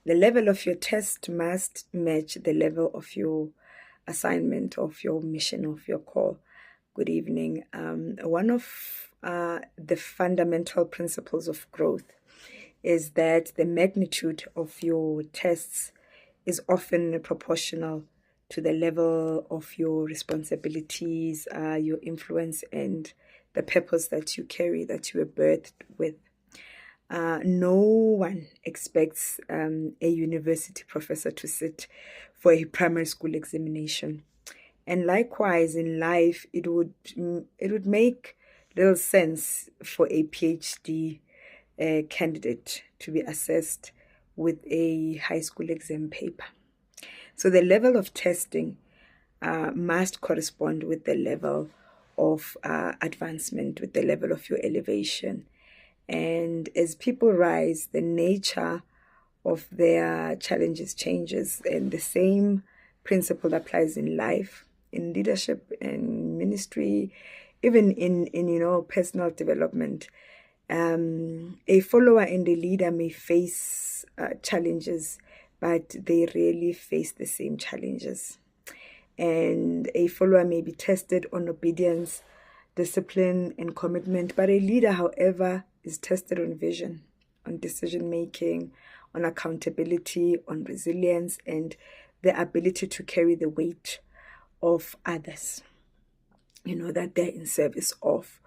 The level of your test must match the level of your assignment, of your mission, of your call. Good evening. One of the fundamental principles of growth is that the magnitude of your tests is often proportional to the level of your responsibilities, your influence, and the purpose that you carry, that you were birthed with. No one expects a university professor to sit for a primary school examination. And likewise, in life, it would make little sense for a PhD candidate to be assessed with a high school exam paper. So the level of testing must correspond with the level of advancement, with the level of your elevation. And as people rise, the nature of their challenges changes, and the same principle applies in life, in leadership, in ministry, even in personal development. A follower and a leader may face challenges, but they rarely face the same challenges. And a follower may be tested on obedience, discipline, and commitment, but a leader, however, is tested on vision, on decision making, on accountability, on resilience, and the ability to carry the weight of others, that they're in service of.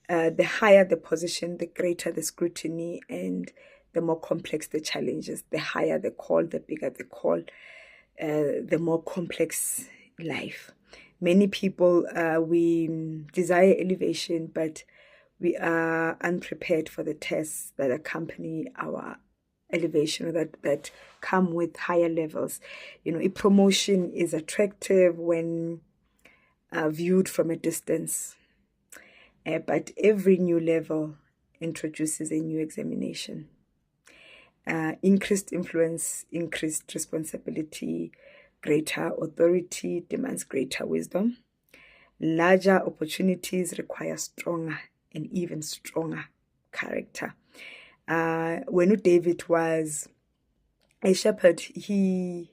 The higher the position, the greater the scrutiny, and the more complex the challenges. The higher the call, the bigger the call, the more complex life. Many people, we desire elevation, but we are unprepared for the tests that accompany our elevation, or that come with higher levels. A promotion is attractive when viewed from a distance, but every new level introduces a new examination. Increased influence, increased responsibility, greater authority demands greater wisdom. Larger opportunities require stronger and even stronger character. When David was a shepherd, his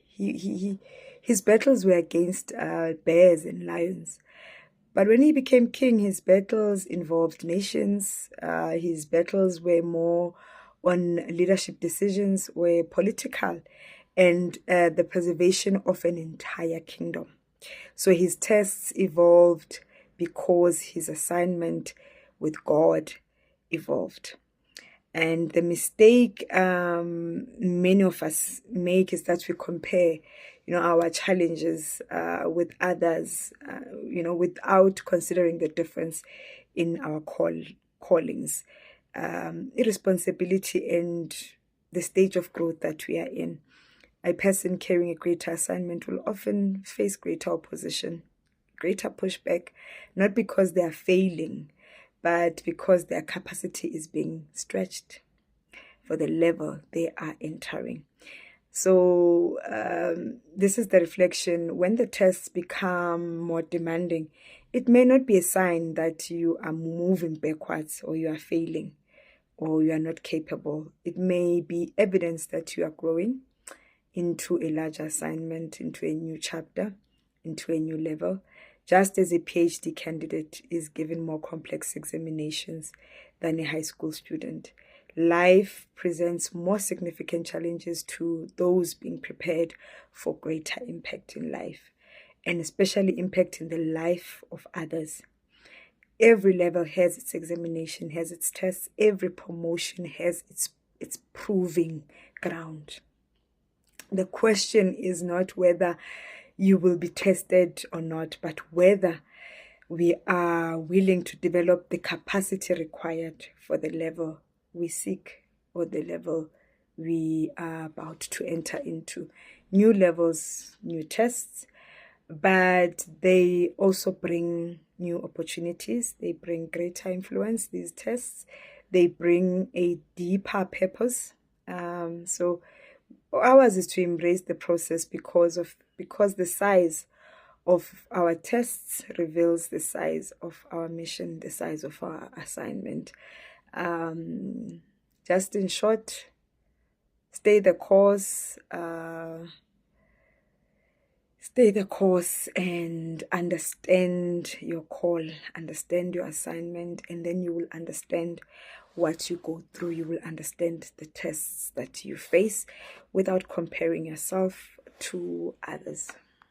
battles were against bears and lions. But when he became king, his battles involved nations. His battles were more on leadership decisions, were political, and the preservation of an entire kingdom. So his tests evolved because his assignment with God evolved. And the mistake many of us make is that we compare, our challenges with others, without considering the difference in our callings, irresponsibility, and the stage of growth that we are in. A person carrying a greater assignment will often face greater opposition, greater pushback, not because they are failing, but because their capacity is being stretched for the level they are entering. So this is the reflection. When the tests become more demanding, it may not be a sign that you are moving backwards, or you are failing, or you are not capable. It may be evidence that you are growing into a larger assignment, into a new chapter, into a new level. Just as a PhD candidate is given more complex examinations than a high school student, life presents more significant challenges to those being prepared for greater impact in life, and especially impact in the life of others. Every level has its examination, has its tests. Every promotion has its proving ground. The question is not whether you will be tested or not, but whether we are willing to develop the capacity required for the level we seek, or the level we are about to enter into. New levels, new tests, but they also bring new opportunities. They bring greater influence, these tests. They bring a deeper purpose. So ours is to embrace the process because the size of our tests reveals the size of our mission, the size of our assignment. Just in short, stay the course. Stay the course and understand your call, understand your assignment, and then you will understand what you go through. You will understand the tests that you face without comparing yourself to others.